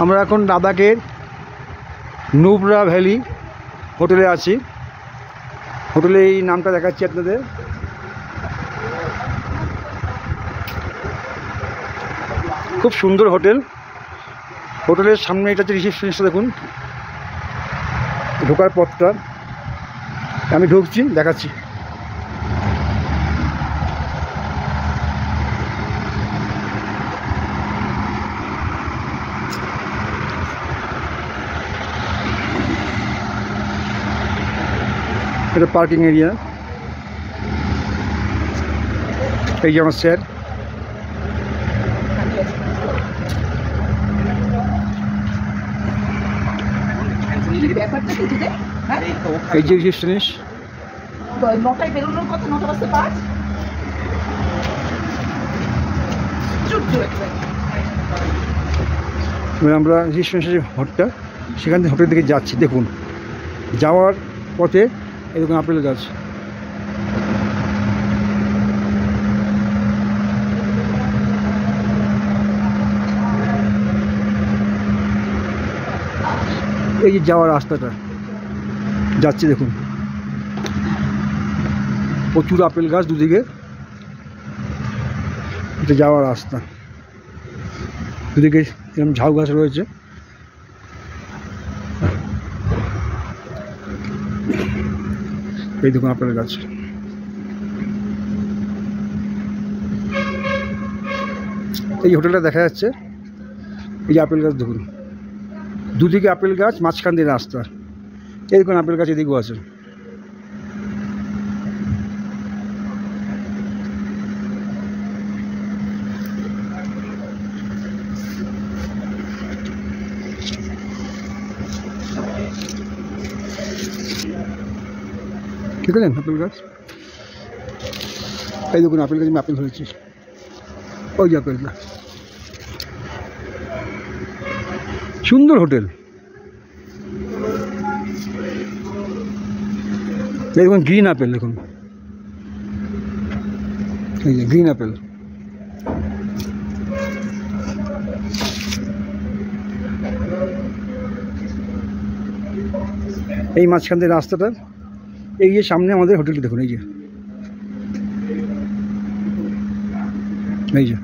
আমরা এখন লাদাখের নুব্রা ভ্যালি হোটেলে আছি। হোটেলে এই নামটা দেখাচ্ছি আপনাদের। খুব সুন্দর হোটেল। হোটেলের সামনে এটা হচ্ছে রিসেপশনিস্ট। দেখুন ঢোকার পথটা, আমি ঢুকছি, দেখাচ্ছি। এটা পার্কিং এরিয়া। এই যে আমার স্যার। এই যে রিসেপশনিস্ট। আমরা রিসেপশনিস্টের ঘরটা, সেখান থেকে হোটেল দিকে যাচ্ছি। দেখুন যাওয়ার পথে এরকম আপেল গাছ। এই যে যাওয়ার রাস্তাটা যাচ্ছি, দেখুন প্রচুর আপেল গাছ দুদিকে। এটা যাওয়ার রাস্তা, দুদিকে এরকম ঝাউ গাছ রয়েছে। এই দেখুন আপেল গাছ। এই হোটেলটা দেখা যাচ্ছে। এই যে আপেল গাছ দেখুন, দুদিকে আপেল গাছ, মাঝখান দিয়ে রাস্তা। এই দেখুন আপেল গাছ এদিকেও আছে। ঠিক আছে আপেল গাছ। এই দেখুন আপেল গাছ, আপেল হয়েছে। ওই যে আপেল গাছ। সুন্দর হোটেল। দেখুন গ্রিন আপেল, দেখুন এই যে গ্রিন আপেল। এই মাঝখান থেকে রাস্তাটা, এই যে সামনে আমাদের হোটেলটা দেখুন। এই যে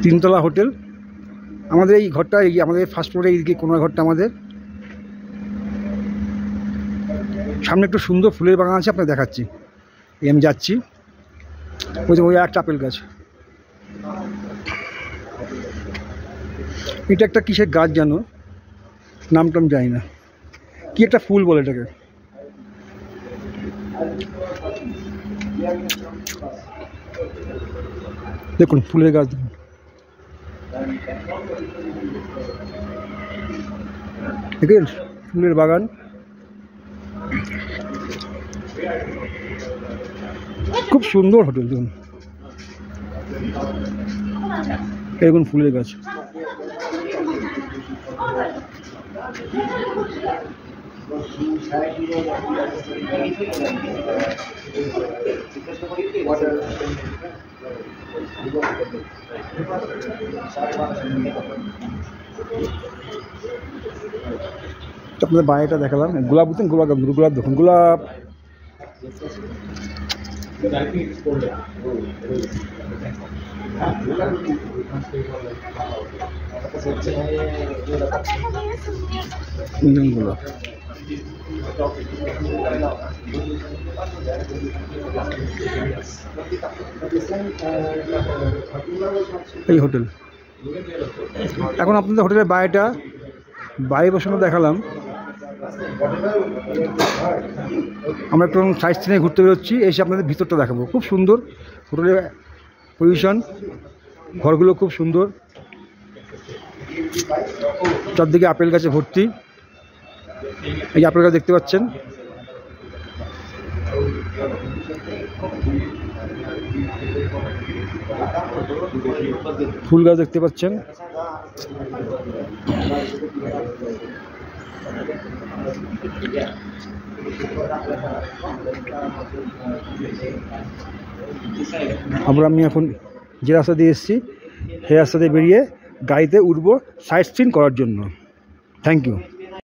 তিনতলা হোটেল। আমাদের এই ঘরটা, এই আমাদের ফার্স্ট ফ্লোরে এইদিকে কোনার ঘরটা আমাদের। সামনে একটু সুন্দর ফুলের বাগান আছে, আপনাকে দেখাচ্ছি। এই আমি যাচ্ছি, ওই একটা আপেল গাছ। এটা একটা কিসের গাছ জানো, নামটা আমি জানি না, কি একটা ফুল বলে এটাকে। দেখুন ফুলের গাছ, দেখুন দেখেন ফুলের বাগান। খুব সুন্দর হোটেল। দেখুন দেখুন ফুলের গাছ। আপনাদের বাইরেটা দেখালাম। গোলাপ দেখুন, গোলাপ দেখুন, গোলাপ। গোলাপ এই হোটেল। এখন আপনাদের হোটেলের বাইরে বসানো দেখালাম। আমরা একটু সাইড সিনে ঘুরতে বেরোচ্ছি, এসে আপনাদের ভিতরটা দেখাবো। খুব সুন্দর হোটেলের পজিশন, ঘরগুলো খুব সুন্দর। চারদিকে আপেল গাছে ভর্তি। এই আপেল গাছ দেখতে পাচ্ছেন। ফুল গাছ দেখতে পাচ্ছেন। আমি এখন যে রাস্তা দিয়ে এসেছি সেই রাস্তাতে বেরিয়ে গাড়িতে উঠবো সাইট সিন করার জন্য। Thank you.